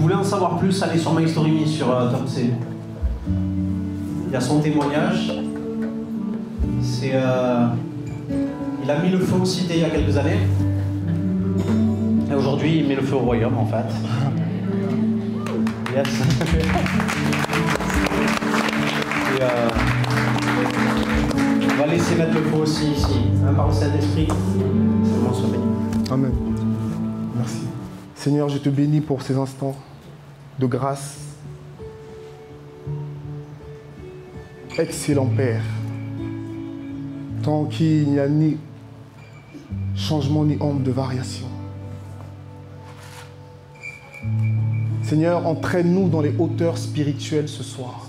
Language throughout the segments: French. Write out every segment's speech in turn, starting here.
voulez en savoir plus, allez sur My Story Me sur Tortsé. Il y a son témoignage. C'est... il a mis le feu aux cités il y a quelques années. Et aujourd'hui, il met le feu au royaume, en fait. Yes. Et, on va laisser mettre le feu aussi ici. Par le Saint-Esprit. Seulement soit béni. Amen. Merci. Seigneur, je te bénis pour ces instants de grâce. Excellent Père. Tant qu'il n'y a ni changement ni ombre de variation. Seigneur, entraîne-nous dans les hauteurs spirituelles ce soir.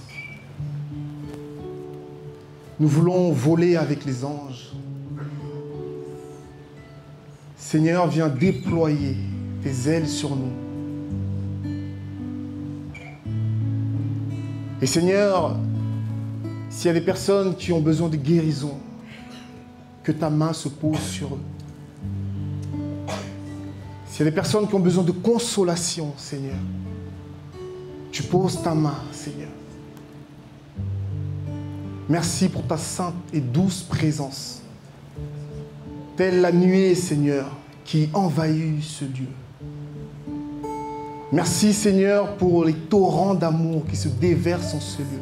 Nous voulons voler avec les anges. Seigneur, viens déployer tes ailes sur nous. Et Seigneur, s'il y a des personnes qui ont besoin de guérison, que ta main se pose sur eux. S'il y a des personnes qui ont besoin de consolation, Seigneur, tu poses ta main, Seigneur. Merci pour ta sainte et douce présence. Telle la nuée, Seigneur, qui envahit ce lieu. Merci, Seigneur, pour les torrents d'amour qui se déversent en ce lieu.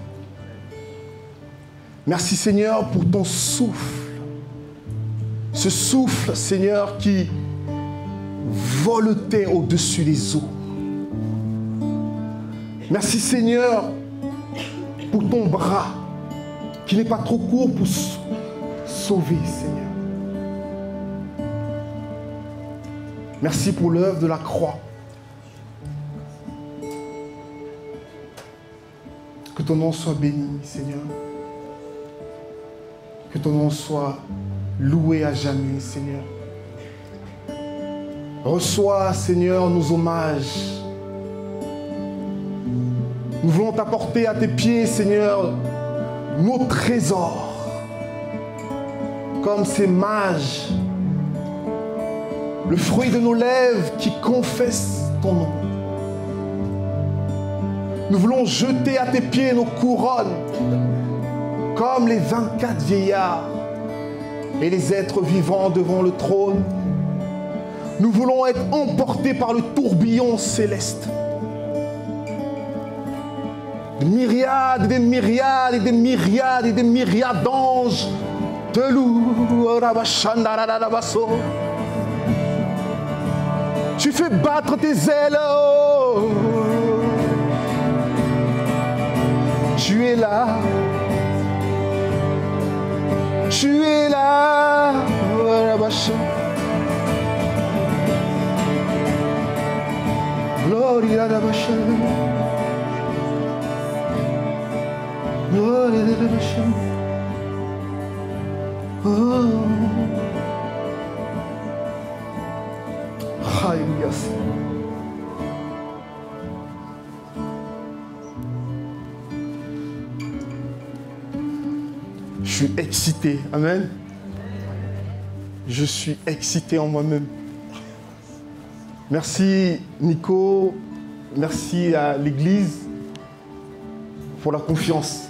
Merci, Seigneur, pour ton souffle. Ce souffle, Seigneur, qui voletait au-dessus des eaux. Merci, Seigneur, pour ton bras qui n'est pas trop court pour sauver, Seigneur. Merci pour l'œuvre de la croix. Que ton nom soit béni, Seigneur. Que ton nom soit loué à jamais, Seigneur. Reçois, Seigneur, nos hommages. Nous voulons t'apporter à tes pieds, Seigneur, nos trésors. Comme ces mages, le fruit de nos lèvres qui confessent ton nom. Nous voulons jeter à tes pieds nos couronnes, comme les 24 vieillards et les êtres vivants devant le trône. Nous voulons être emportés par le tourbillon céleste. Des myriades, des myriades, et des myriades, et des myriades d'anges te louent. Tu fais battre tes ailes. Oh. Tu es là. Tu es là. Gloria da Bashan. Gloria da Bashan. Oh. Alléluia. Je suis excité. Amen. Je suis excité en moi-même. Merci Nico, merci à l'Église pour la confiance.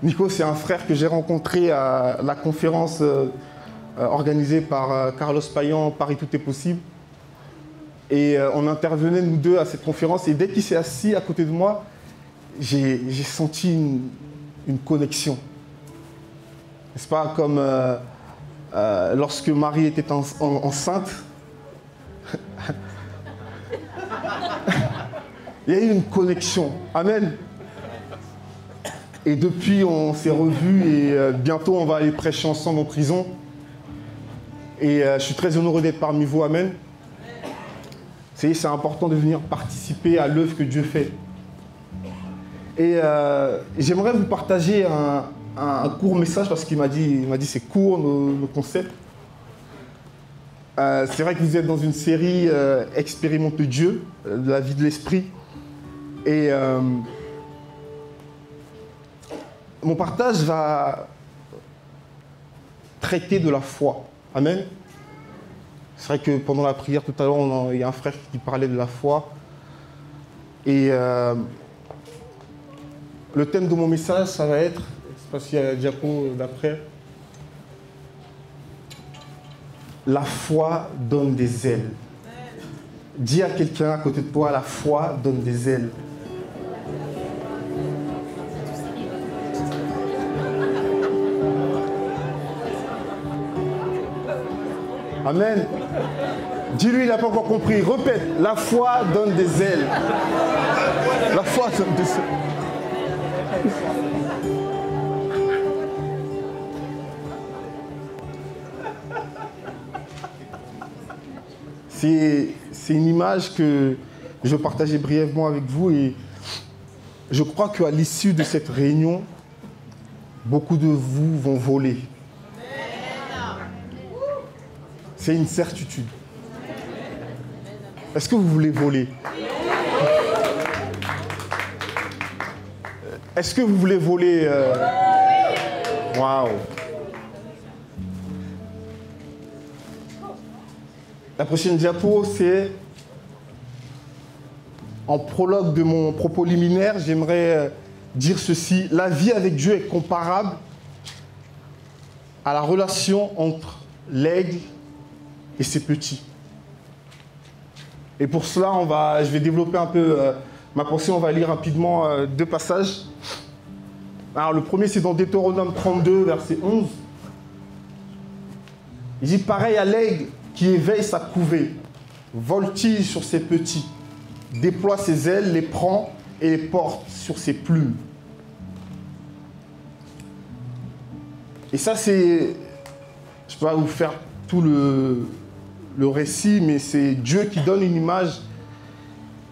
Nico, c'est un frère que j'ai rencontré à la conférence organisée par Carlos Payan, Paris Tout est possible. Et on intervenait nous deux à cette conférence et dès qu'il s'est assis à côté de moi, j'ai senti une connexion. N'est-ce pas comme lorsque Marie était enceinte. Il y a eu une connexion. Amen. Et depuis, on s'est revus et bientôt, on va aller prêcher ensemble en prison. Et je suis très honoré d'être parmi vous. Amen. C'est important de venir participer à l'œuvre que Dieu fait. Et j'aimerais vous partager un court message parce qu'il m'a dit c'est court nos concepts. C'est vrai que vous êtes dans une série Expérimente Dieu, de la vie de l'esprit. Et mon partage va traiter de la foi. Amen. C'est vrai que pendant la prière tout à l'heure, il y a un frère qui parlait de la foi. Et le thème de mon message, ça va être, je ne sais pas s'il y a la diapo d'après, la foi donne des ailes. Dis à quelqu'un à côté de toi, la foi donne des ailes. Amen. Dis-lui, il n'a pas encore compris. Répète, la foi donne des ailes. La foi donne des ailes. C'est une image que je partageais brièvement avec vous et je crois qu'à l'issue de cette réunion, beaucoup de vous vont voler. C'est une certitude. Est-ce que vous voulez voler? Est-ce que vous voulez voler? Waouh! La prochaine diapo, c'est en prologue de mon propos liminaire, j'aimerais dire ceci. La vie avec Dieu est comparable à la relation entre l'aigle et ses petits. Et pour cela, je vais développer un peu ma pensée. On va lire rapidement deux passages. Alors le premier, c'est dans Deutéronome 32, verset 11. Il dit, pareil à l'aigle qui éveille sa couvée, voltige sur ses petits, déploie ses ailes, les prend et les porte sur ses plumes. Et ça, c'est... Je ne peux pas vous faire tout le récit, mais c'est Dieu qui donne une image.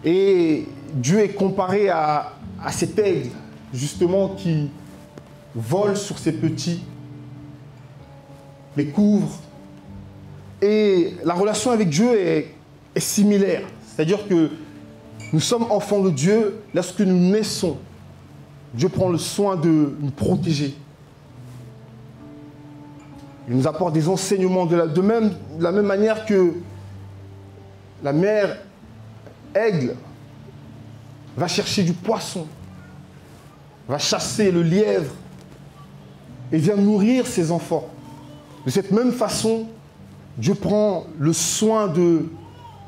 Et Dieu est comparé à cet aigle, justement, qui vole sur ses petits, les couvre. Et la relation avec Dieu est similaire. C'est-à-dire que nous sommes enfants de Dieu. Lorsque nous naissons, Dieu prend le soin de nous protéger. Il nous apporte des enseignements de la même manière que la mère aigle va chercher du poisson, va chasser le lièvre et vient nourrir ses enfants. De cette même façon, Dieu prend le soin de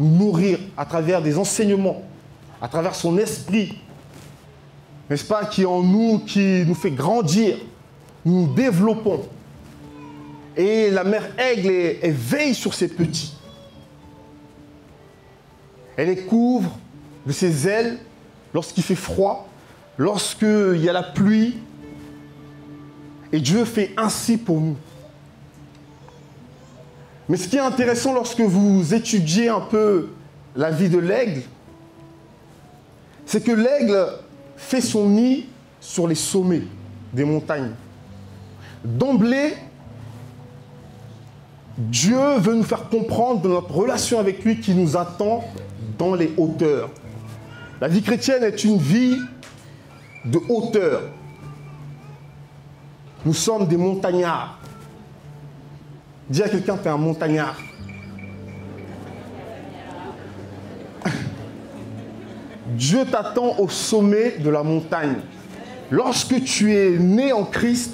nous nourrir à travers des enseignements, à travers son esprit, n'est-ce pas, qui est en nous, qui nous fait grandir, nous nous développons. Et la mère aigle, elle veille sur ses petits. Elle les couvre de ses ailes lorsqu'il fait froid, lorsqu'il y a la pluie. Et Dieu fait ainsi pour nous. Mais ce qui est intéressant lorsque vous étudiez un peu la vie de l'aigle, c'est que l'aigle fait son nid sur les sommets des montagnes. D'emblée, Dieu veut nous faire comprendre de notre relation avec lui qui nous attend dans les hauteurs. La vie chrétienne est une vie de hauteur. Nous sommes des montagnards. Dis à quelqu'un, tu es un montagnard. Dieu t'attend au sommet de la montagne. Lorsque tu es né en Christ,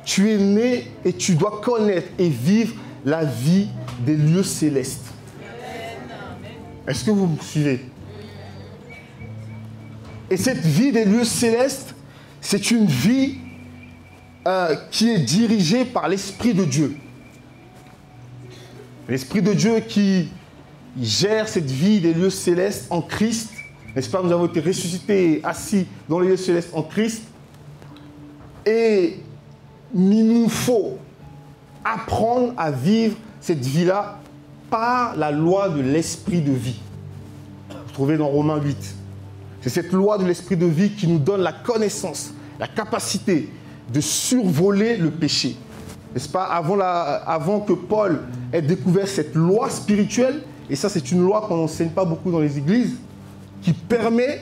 tu es né et tu dois connaître et vivre la vie des lieux célestes. Est-ce que vous me suivez? Et cette vie des lieux célestes, c'est une vie qui est dirigée par l'Esprit de Dieu. L'Esprit de Dieu qui gère cette vie des lieux célestes en Christ. N'est-ce pas? Nous avons été ressuscités et assis dans les lieux célestes en Christ. Et il nous faut apprendre à vivre cette vie-là par la loi de l'esprit de vie. Vous trouvez dans Romains 8. C'est cette loi de l'esprit de vie qui nous donne la connaissance, la capacité de survoler le péché. N'est-ce pas? Avant que Paul ait découvert cette loi spirituelle, et ça c'est une loi qu'on n'enseigne pas beaucoup dans les églises, qui permet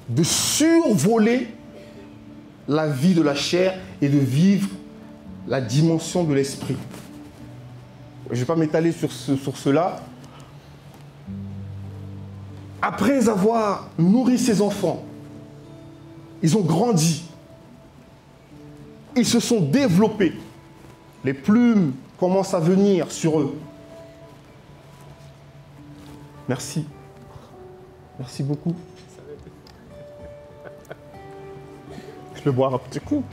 de survoler la vie de la chair et de vivre la dimension de l'esprit. je ne vais pas m'étaler sur cela. Après avoir nourri ses enfants, ils ont grandi. Ils se sont développés. Les plumes commencent à venir sur eux. Merci. Merci beaucoup. Je vais boire un petit coup.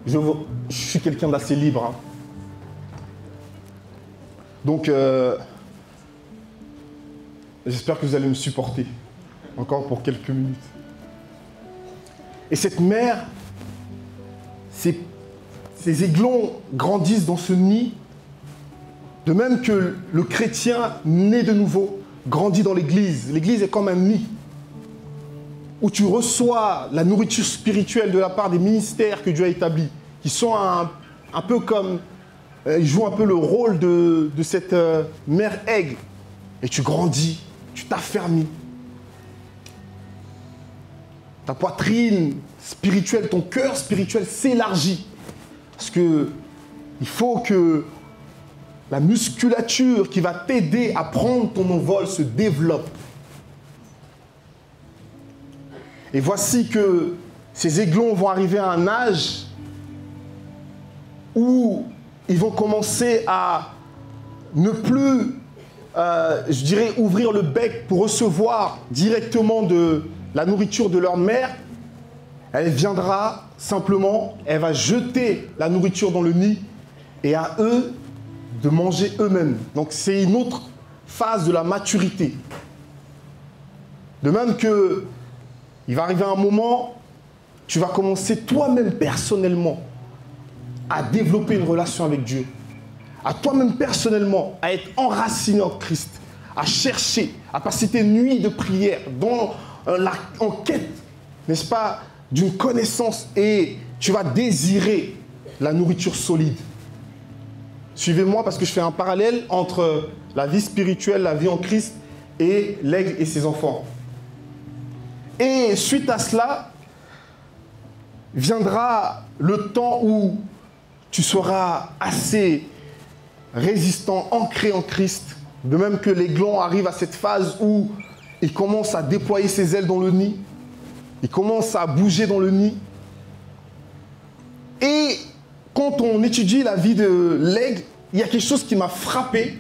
Je suis quelqu'un d'assez libre. Hein. Donc, j'espère que vous allez me supporter. Encore pour quelques minutes. Et cette mère, ces aiglons grandissent dans ce nid, de même que le chrétien né de nouveau grandit dans l'église. L'église est comme un nid où tu reçois la nourriture spirituelle de la part des ministères que Dieu a établis, qui sont un peu comme, ils jouent un peu le rôle de cette mère aigle. Et tu grandis, tu t'affermis. Ta poitrine spirituelle, ton cœur spirituel s'élargit. Parce que il faut que la musculature qui va t'aider à prendre ton envol se développe. Et voici que ces aiglons vont arriver à un âge où ils vont commencer à ne plus, je dirais, ouvrir le bec pour recevoir directement de la nourriture de leur mère. Elle viendra simplement, elle va jeter la nourriture dans le nid et à eux de manger eux-mêmes. Donc c'est une autre phase de la maturité. De même que il va arriver un moment, tu vas commencer toi-même personnellement à développer une relation avec Dieu. À toi-même personnellement à être enraciné en Christ, à chercher, à passer tes nuits de prière en quête, n'est-ce pas, d'une connaissance, et tu vas désirer la nourriture solide. Suivez-moi parce que je fais un parallèle entre la vie spirituelle, la vie en Christ et l'aigle et ses enfants. Et suite à cela, viendra le temps où tu seras assez résistant, ancré en Christ. De même que l'aiglon arrive à cette phase où il commence à déployer ses ailes dans le nid. Il commence à bouger dans le nid. Et quand on étudie la vie de l'aigle, il y a quelque chose qui m'a frappé.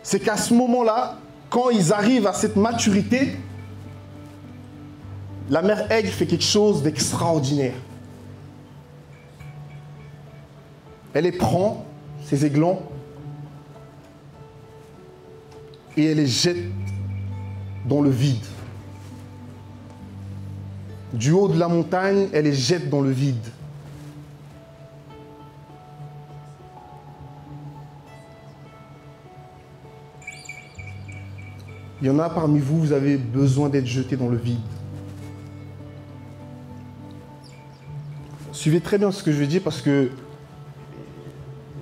C'est qu'à ce moment-là, quand ils arrivent à cette maturité, la mère aigle fait quelque chose d'extraordinaire. Elle les prend, ces aiglons, et elle les jette dans le vide. Du haut de la montagne, elle les jette dans le vide. Il y en a parmi vous, vous avez besoin d'être jeté dans le vide. Suivez très bien ce que je vais dire parce que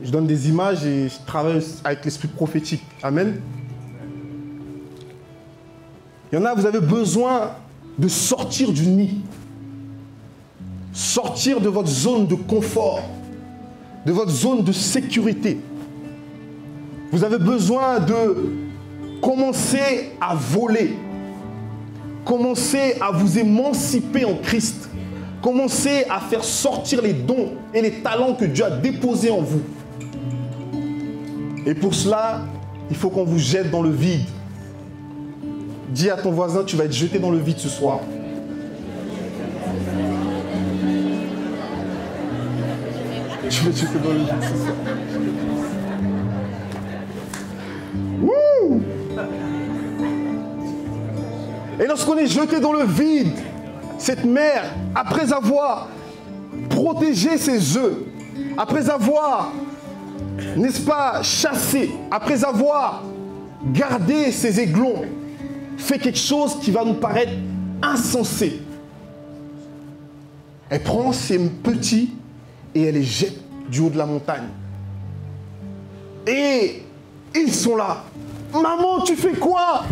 je donne des images et je travaille avec l'esprit prophétique. Amen. Il y en a, vous avez besoin de sortir du nid. Sortir de votre zone de confort, de votre zone de sécurité. Vous avez besoin de commencer à voler. Commencer à vous émanciper en Christ. Commencez à faire sortir les dons et les talents que Dieu a déposés en vous. Et pour cela, il faut qu'on vous jette dans le vide. Dis à ton voisin, tu vas être jeté dans le vide ce soir. Tu vas être jeté dans le vide ce soir. Wouh! Et lorsqu'on est jeté dans le vide, cette mère, après avoir protégé ses œufs, après avoir, n'est-ce pas, chassé, après avoir gardé ses aiglons, fait quelque chose qui va nous paraître insensé. Elle prend ses petits et elle les jette du haut de la montagne. Et ils sont là. Maman, tu fais quoi?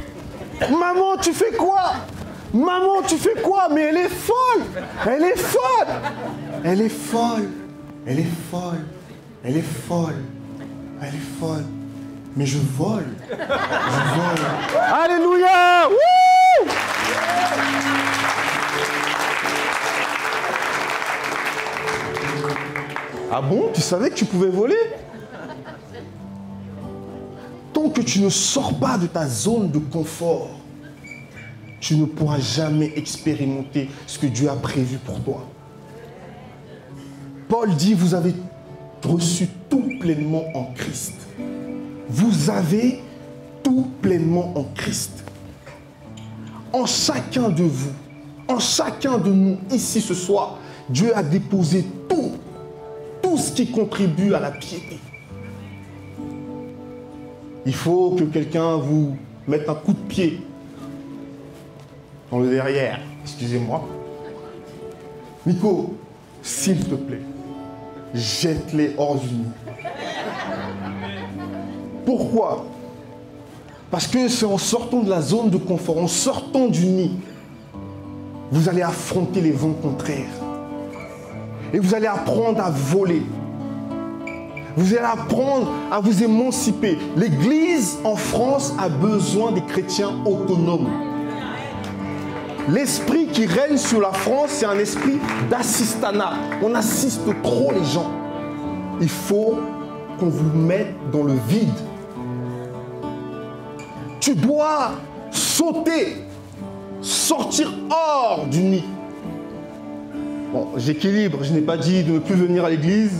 Maman, tu fais quoi? Maman, tu fais quoi? Mais elle est folle! Elle est folle! Elle est folle! Elle est folle. Elle est folle. Elle est folle. Mais je vole. Je vole. Alléluia! Wouh! Ah bon? Tu savais que tu pouvais voler? Tant que tu ne sors pas de ta zone de confort, tu ne pourras jamais expérimenter ce que Dieu a prévu pour toi. Paul dit, vous avez reçu tout pleinement en Christ. Vous avez tout pleinement en Christ. En chacun de vous, en chacun de nous, ici ce soir, Dieu a déposé tout ce qui contribue à la piété. Il faut que quelqu'un vous mette un coup de pied dans le derrière. Excusez-moi. Nico, s'il te plaît, jette-les hors du nid. Pourquoi? Parce que c'est en sortant de la zone de confort, en sortant du nid, vous allez affronter les vents contraires. Et vous allez apprendre à voler. Vous allez apprendre à vous émanciper. L'Église en France a besoin des chrétiens autonomes. L'esprit qui règne sur la France, c'est un esprit d'assistanat. On assiste trop les gens. Il faut qu'on vous mette dans le vide. Tu dois sauter, sortir hors du nid. Bon, j'équilibre, je n'ai pas dit de ne plus venir à l'église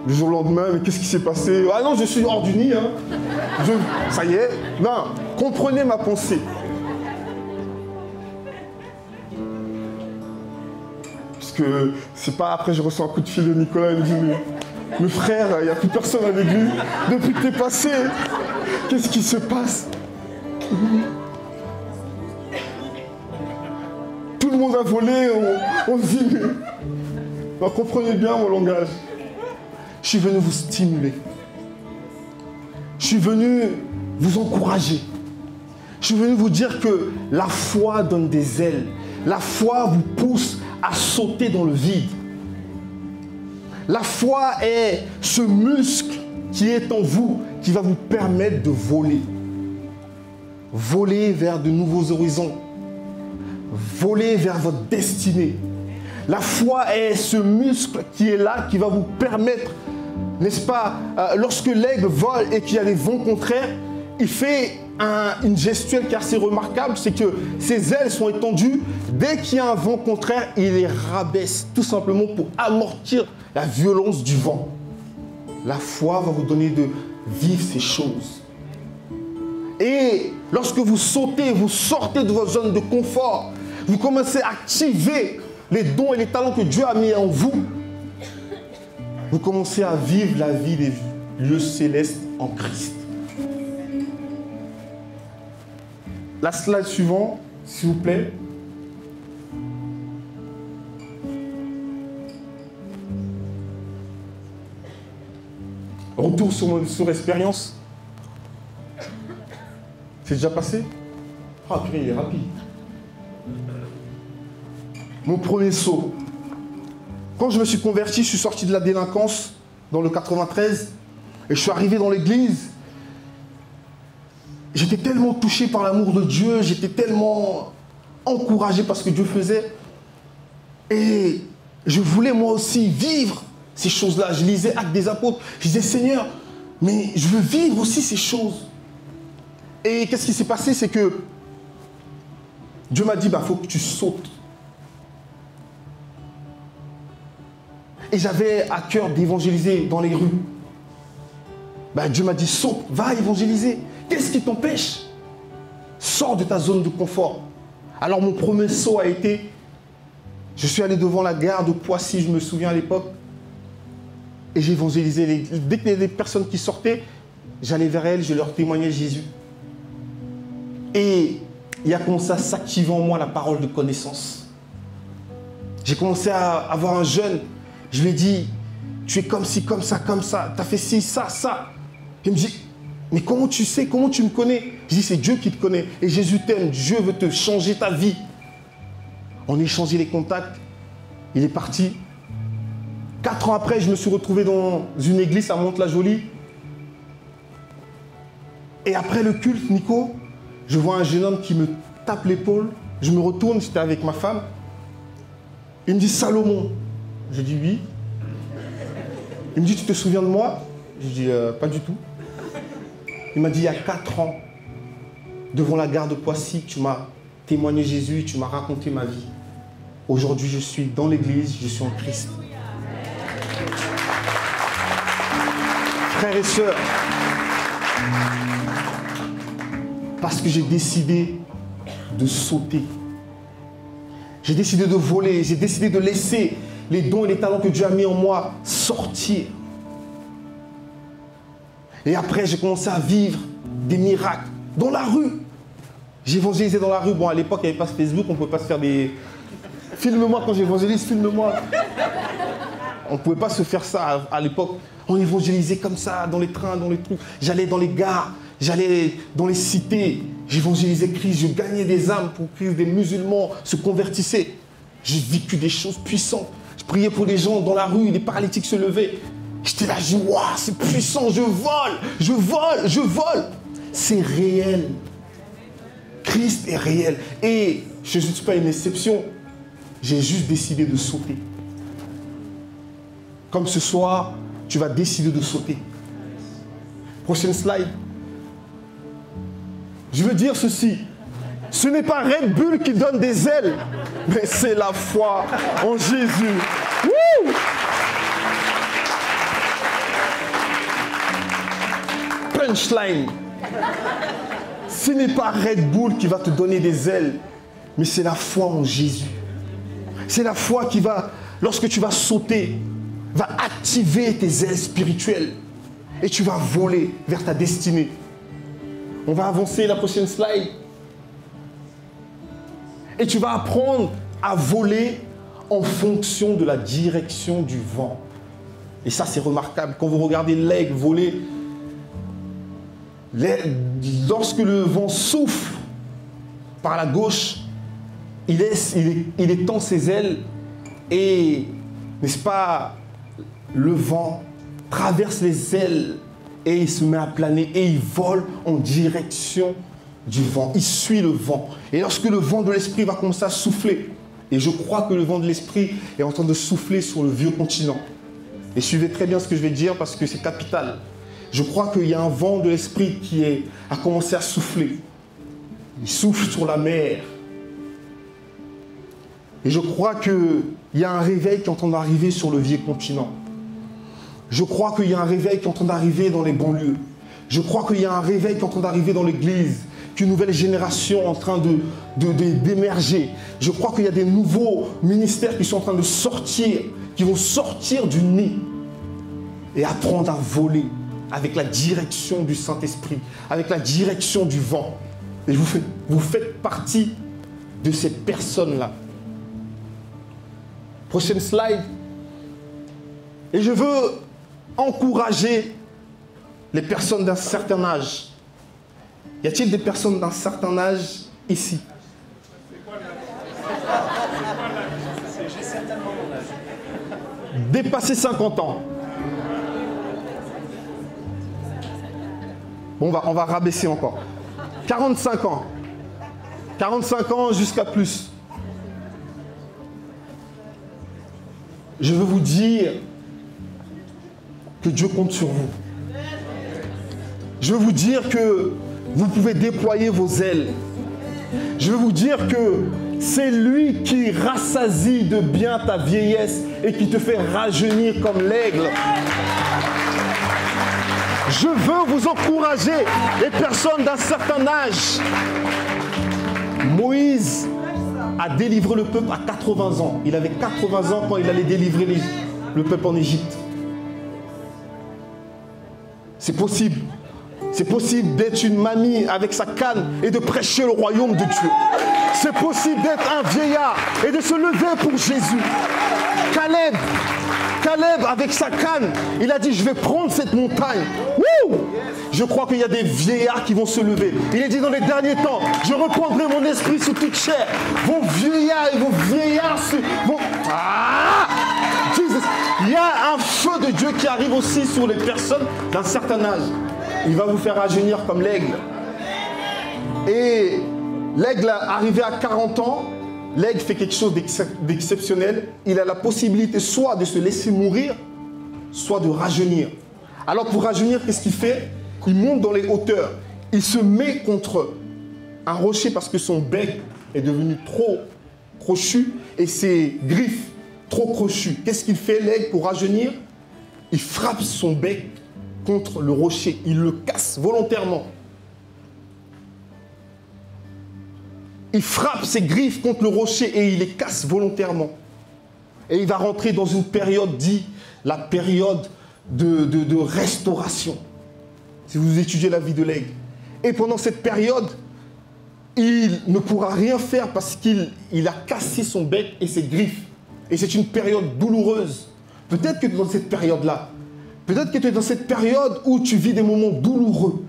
du jour au lendemain, mais qu'est-ce qui s'est passé? Ah non, je suis hors du nid, hein. Ça y est. Non, comprenez ma pensée. Parce que c'est pas après je reçois un coup de fil de Nicolas, il me dit, mais frère, il n'y a plus personne à l'église depuis que t'es passé. Qu'est-ce qui se passe? Tout le monde a volé, on se dit, mais comprenez bien mon langage. Je suis venu vous stimuler. Je suis venu vous encourager. Je suis venu vous dire que la foi donne des ailes. La foi vous pousse à sauter dans le vide. La foi est ce muscle qui est en vous, qui va vous permettre de voler. Voler vers de nouveaux horizons. Voler vers votre destinée. La foi est ce muscle qui est là, qui va vous permettre, n'est-ce pas, lorsque l'aigle vole et qu'il y a des vents contraires, il fait une gestuelle qui est assez remarquable, c'est que ses ailes sont étendues. Dès qu'il y a un vent contraire, il les rabaisse, tout simplement pour amortir la violence du vent. La foi va vous donner de vivre ces choses. Et lorsque vous sautez, vous sortez de votre zone de confort, vous commencez à activer les dons et les talents que Dieu a mis en vous. Vous commencez à vivre la vie des lieux célestes en Christ. La slide suivante, s'il vous plaît. Retour sur expérience. C'est déjà passé? Ah, purée, il est rapide. Mon premier saut. Quand je me suis converti, je suis sorti de la délinquance dans le 93 et je suis arrivé dans l'église. J'étais tellement touché par l'amour de Dieu, j'étais tellement encouragé par ce que Dieu faisait. Et je voulais moi aussi vivre ces choses-là. Je lisais Actes des Apôtres. Je disais, Seigneur, mais je veux vivre aussi ces choses. Et qu'est-ce qui s'est passé? C'est que Dieu m'a dit, il faut que tu sautes. Et j'avais à cœur d'évangéliser dans les rues. Dieu m'a dit, saute, va évangéliser. Qu'est-ce qui t'empêche? Sors de ta zone de confort. Alors mon premier saut a été, je suis allé devant la gare de Poissy, je me souviens à l'époque, et j'ai évangélisé. Dès qu'il y avait des personnes qui sortaient, j'allais vers elles, je leur témoignais Jésus. Et il a commencé à s'activer en moi la parole de connaissance. J'ai commencé à avoir un jeune, je lui ai dit, tu es comme ci, comme ça, tu as fait ci, ça, ça. Il me dit, mais comment tu sais, comment tu me connais? Je dis, c'est Dieu qui te connaît. Et Jésus t'aime, Dieu veut te changer ta vie. On a échangé les contacts, il est parti. 4 ans après, je me suis retrouvé dans une église à Mantes-la-Jolie. Et après le culte, Nico, je vois un jeune homme qui me tape l'épaule. Je me retourne, j'étais avec ma femme. Il me dit, Salomon. Je dis, oui. Il me dit, tu te souviens de moi? Je dis, pas du tout. Il m'a dit, il y a 4 ans, devant la gare de Poissy, tu m'as témoigné Jésus, tu m'as raconté ma vie. Aujourd'hui, je suis dans l'église, je suis en Christ. Frères et sœurs, parce que j'ai décidé de sauter. J'ai décidé de voler, j'ai décidé de laisser les dons et les talents que Dieu a mis en moi sortir. Et après, j'ai commencé à vivre des miracles dans la rue. J'évangélisais dans la rue. Bon, à l'époque, il n'y avait pas Facebook, on ne pouvait pas se faire des... Filme-moi quand j'évangélise, filme-moi. On ne pouvait pas se faire ça à l'époque. On évangélisait comme ça, dans les trains, dans les trucs. J'allais dans les gares, j'allais dans les cités. J'évangélisais Christ, je gagnais des âmes pour que des musulmans se convertissaient. J'ai vécu des choses puissantes. Je priais pour les gens dans la rue, les paralytiques se levaient. J'étais là, je dis, waouh, c'est puissant, je vole, je vole, je vole. C'est réel. Christ est réel. Et je ne suis pas une exception. J'ai juste décidé de sauter. Comme ce soir, tu vas décider de sauter. Prochaine slide. Je veux dire ceci. Ce n'est pas Red Bull qui donne des ailes, mais c'est la foi en Jésus. Wouh! Punchline. Ce n'est pas Red Bull qui va te donner des ailes, mais c'est la foi en Jésus. C'est la foi qui va, lorsque tu vas sauter, va activer tes ailes spirituelles et tu vas voler vers ta destinée. On va avancer la prochaine slide. Et tu vas apprendre à voler en fonction de la direction du vent. Et ça, c'est remarquable. Quand vous regardez l'aigle voler, lorsque le vent souffle par la gauche, il étend ses ailes et, n'est-ce pas, le vent traverse les ailes et il se met à planer et il vole en direction du vent. Il suit le vent. Et lorsque le vent de l'esprit va commencer à souffler, et je crois que le vent de l'esprit est en train de souffler sur le vieux continent. Et suivez très bien ce que je vais dire parce que c'est capital. Je crois qu'il y a un vent de l'esprit qui a commencé à souffler. Il souffle sur la mer. Et je crois qu'il y a un réveil qui est en train d'arriver sur le vieux continent. Je crois qu'il y a un réveil qui est en train d'arriver dans les banlieues. Je crois qu'il y a un réveil qui est en train d'arriver dans l'église. Qu'une nouvelle génération est en train d'émerger. Je crois qu'il y a des nouveaux ministères qui sont en train de sortir, qui vont sortir du nid et apprendre à voler avec la direction du Saint-Esprit, avec la direction du vent. Et vous faites partie de ces personnes-là. Prochaine slide. Et je veux encourager les personnes d'un certain âge. Y a-t-il des personnes d'un certain âge ici? J'ai certainement mon âge. Dépasser 50 ans. Bon, on va rabaisser encore. 45 ans. 45 ans jusqu'à plus. Je veux vous dire que Dieu compte sur vous. Je veux vous dire que vous pouvez déployer vos ailes. Je veux vous dire que c'est lui qui rassasie de bien ta vieillesse et qui te fait rajeunir comme l'aigle. Je veux vous encourager, les personnes d'un certain âge. Moïse a délivré le peuple à 80 ans. Il avait 80 ans quand il allait délivrer le peuple en Égypte. C'est possible. C'est possible d'être une mamie avec sa canne et de prêcher le royaume de Dieu. C'est possible d'être un vieillard et de se lever pour Jésus. Caleb, avec sa canne, il a dit, je vais prendre cette montagne. Wouh! Je crois qu'il y a des vieillards qui vont se lever. Il est dit dans les derniers temps, je reprendrai mon esprit sur toute chair. Vos vieillards et vos vieillards vont... Ah! Jesus. Il y a un feu de Dieu qui arrive aussi sur les personnes d'un certain âge. Il va vous faire rajeunir comme l'aigle. Et l'aigle, arrivé à 40 ans, l'aigle fait quelque chose d'exceptionnel. Il a la possibilité soit de se laisser mourir, soit de rajeunir. Alors pour rajeunir, qu'est-ce qu'il fait? Il monte dans les hauteurs. Il se met contre un rocher parce que son bec est devenu trop crochu et ses griffes trop crochues. Qu'est-ce qu'il fait, l'aigle, pour rajeunir? Il frappe son bec contre le rocher. Il le casse volontairement. Il frappe ses griffes contre le rocher et il les casse volontairement. Et il va rentrer dans une période dit la période de restauration. Si vous étudiez la vie de l'aigle. Et pendant cette période, il ne pourra rien faire parce qu'il a cassé son bec et ses griffes. Et c'est une période douloureuse. Peut-être que dans cette période-là, peut-être que tu es dans cette période où tu vis des moments douloureux,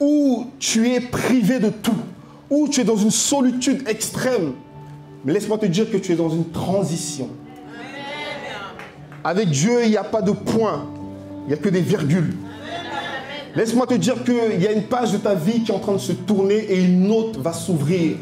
où tu es privé de tout, où tu es dans une solitude extrême. Mais laisse-moi te dire que tu es dans une transition. Avec Dieu, il n'y a pas de points, il n'y a que des virgules. Laisse-moi te dire qu'il y a une page de ta vie qui est en train de se tourner et une autre va s'ouvrir.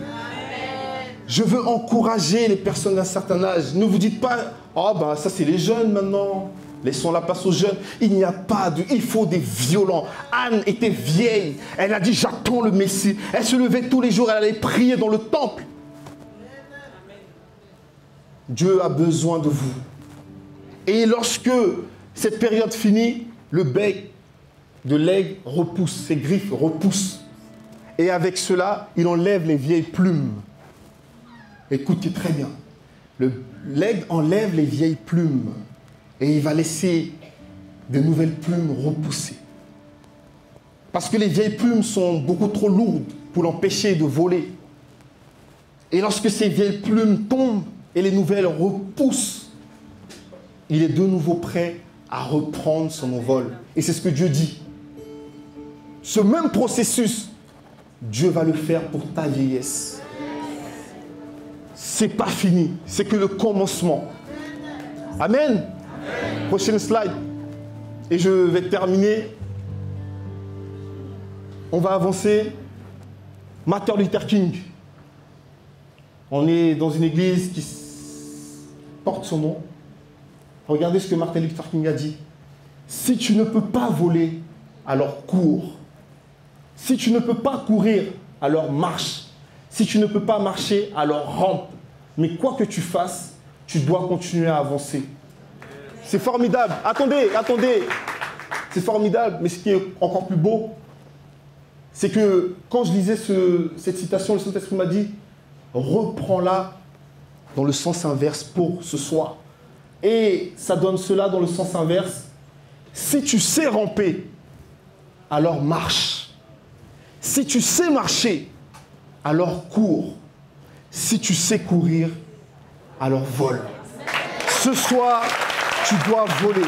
Je veux encourager les personnes d'un certain âge. Ne vous dites pas, oh ben ça c'est les jeunes maintenant. Laissons la place aux jeunes. Il n'y a pas de... Il faut des violents. Anne était vieille. Elle a dit, j'attends le Messie. Elle se levait tous les jours. Elle allait prier dans le temple. Dieu a besoin de vous. Et lorsque cette période finit, le bec de l'aigle repousse. Ses griffes repoussent. Et avec cela, il enlève les vieilles plumes. Écoutez très bien. L'aigle enlève les vieilles plumes. Et il va laisser de nouvelles plumes repousser. Parce que les vieilles plumes sont beaucoup trop lourdes pour l'empêcher de voler. Et lorsque ces vieilles plumes tombent et les nouvelles repoussent, il est de nouveau prêt à reprendre son envol. Et c'est ce que Dieu dit. Ce même processus, Dieu va le faire pour ta vieillesse. C'est pas fini, c'est que le commencement. Amen. Prochaine slide. Et je vais terminer. On va avancer. Martin Luther King. On est dans une église qui porte son nom. Regardez ce que Martin Luther King a dit. Si tu ne peux pas voler, alors cours. Si tu ne peux pas courir, alors marche. Si tu ne peux pas marcher, alors rampe. Mais quoi que tu fasses, tu dois continuer à avancer. C'est formidable. Attendez. C'est formidable. Mais ce qui est encore plus beau, c'est que quand je lisais cette citation, le Saint-Esprit m'a dit, reprends-la dans le sens inverse pour ce soir. Et ça donne cela dans le sens inverse. Si tu sais ramper, alors marche. Si tu sais marcher, alors cours. Si tu sais courir, alors vole. Ce soir, tu dois voler.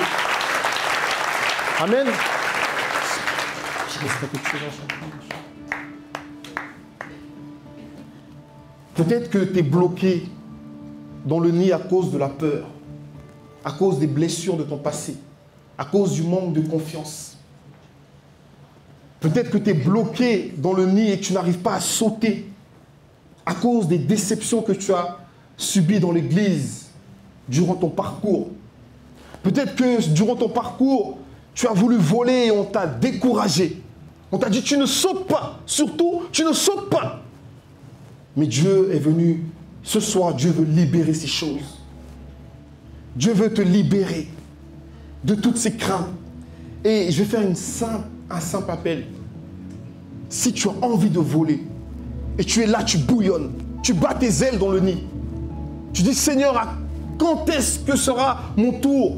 Amen. Peut-être que tu es bloqué dans le nid à cause de la peur, à cause des blessures de ton passé, à cause du manque de confiance. Peut-être que tu es bloqué dans le nid et que tu n'arrives pas à sauter à cause des déceptions que tu as subies dans l'église durant ton parcours. Peut-être que durant ton parcours, tu as voulu voler et on t'a découragé. On t'a dit, tu ne sautes pas. Surtout, tu ne sautes pas. Mais Dieu est venu, ce soir, Dieu veut libérer ces choses. Dieu veut te libérer de toutes ces craintes. Et je vais faire un simple appel. Si tu as envie de voler, et tu es là, tu bouillonnes, tu bats tes ailes dans le nid. Tu dis, Seigneur, quand est-ce que sera mon tour?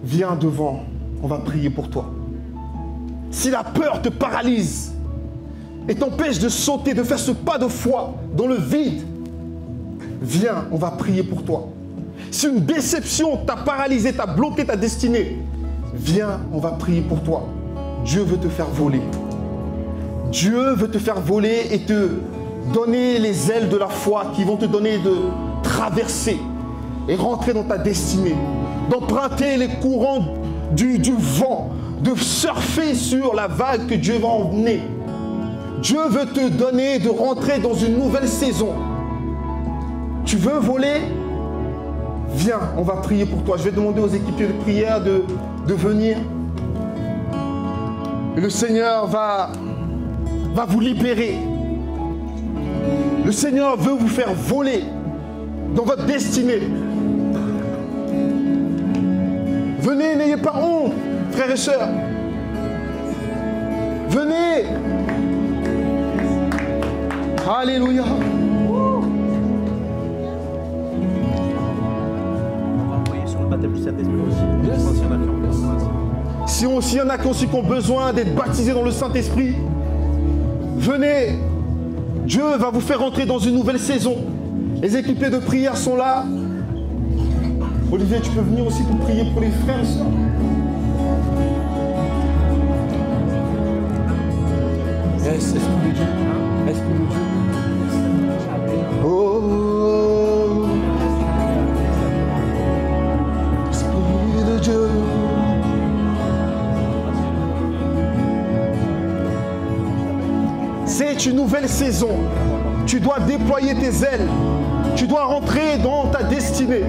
Viens devant, on va prier pour toi. Si la peur te paralyse et t'empêche de sauter, de faire ce pas de foi dans le vide, viens, on va prier pour toi. Si une déception t'a paralysé, t'a bloqué ta destinée, viens, on va prier pour toi. Dieu veut te faire voler. Dieu veut te faire voler et te donner les ailes de la foi qui vont te donner de traverser et rentrer dans ta destinée, d'emprunter les courants du vent, de surfer sur la vague que Dieu va emmener. Dieu veut te donner de rentrer dans une nouvelle saison. Tu veux voler? Viens, on va prier pour toi. Je vais demander aux équipiers de prière de venir. Et le Seigneur va vous libérer. Le Seigneur veut vous faire voler dans votre destinée. Venez, n'ayez pas honte, frères et sœurs. Venez. Alléluia. Si aussi il y en a qui aussi qui ont besoin d'être baptisés dans le Saint-Esprit, venez. Dieu va vous faire entrer dans une nouvelle saison. Les équipés de prière sont là. Olivier, tu peux venir aussi pour prier pour les frères et sœurs. Esprit de Dieu. Esprit de Dieu. Oh. Esprit de Dieu. C'est une nouvelle saison. Tu dois déployer tes ailes. Tu dois rentrer dans ta destinée.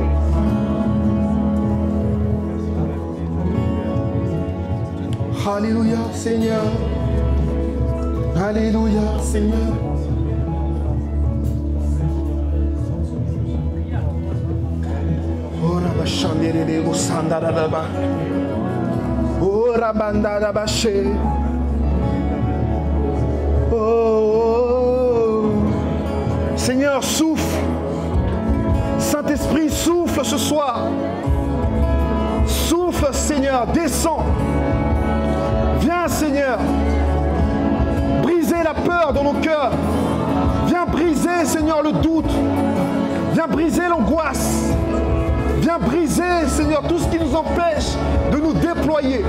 Alléluia, Seigneur. Alléluia, Seigneur. Oh, Rabashandere, Osandaraba. Oh, Rabandarabaché. Oh, Seigneur, souffle. Saint-Esprit, souffle ce soir. Souffle, Seigneur, descends. Viens, Seigneur, briser la peur dans nos cœurs. Viens briser, Seigneur, le doute. Viens briser l'angoisse. Viens briser, Seigneur, tout ce qui nous empêche de nous déployer.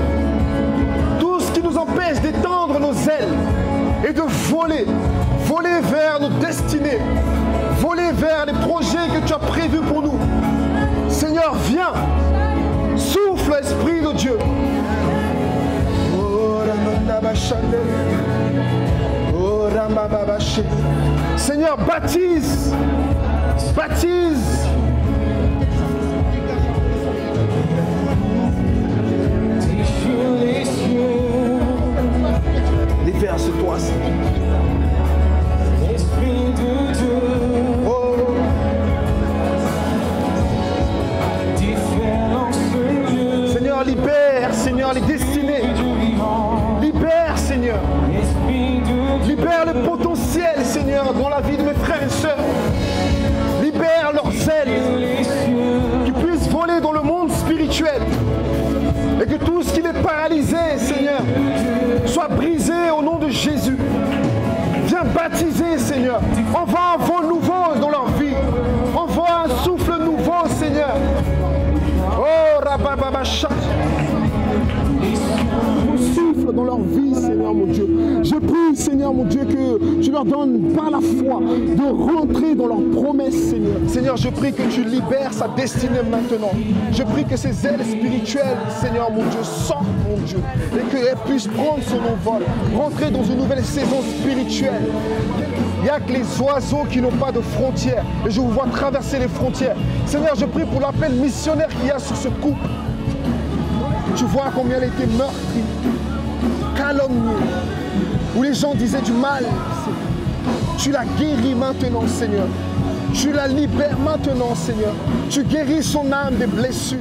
Tout ce qui nous empêche d'étendre nos ailes et de voler. Voler vers nos destinées. Voler vers les projets que tu as prévus pour nous. Seigneur, viens. Souffle, Esprit de Dieu. Seigneur, baptise. Baptise. Déverse-toi, Seigneur. Esprit de Dieu. Oh. Seigneur, libère, Seigneur, les destinées. Libère, Seigneur. Libère le potentiel, Seigneur, dans la vie de mes frères et sœurs. Libère leurs ailes. Qu'ils puissent voler dans le monde spirituel. Et que tout ce qui les paralysait, Seigneur, soit brisé au nom de Jésus. Viens baptiser, Seigneur. Envoie un vent nouveau dans leur vie. Envoie un souffle nouveau, Seigneur. Oh, Rabababachat. Souffle dans leur vie, Seigneur mon Dieu. Je prie, Seigneur mon Dieu, que tu leur donnes par la foi de rentrer dans leurs promesses, Seigneur. Seigneur, je prie que tu libères sa destinée maintenant. Je prie que ses ailes spirituelles, Seigneur mon Dieu, sortent, mon Dieu, et qu'elle puisse prendre son envol, rentrer dans une nouvelle saison spirituelle. Il n'y a que les oiseaux qui n'ont pas de frontières. Et je vous vois traverser les frontières. Seigneur, je prie pour l'appel missionnaire qu'il y a sur ce couple. Tu vois combien elle a été meurtrie, calomniée, où les gens disaient du mal. Tu la guéris maintenant, Seigneur. Tu la libères maintenant, Seigneur. Tu guéris son âme des blessures.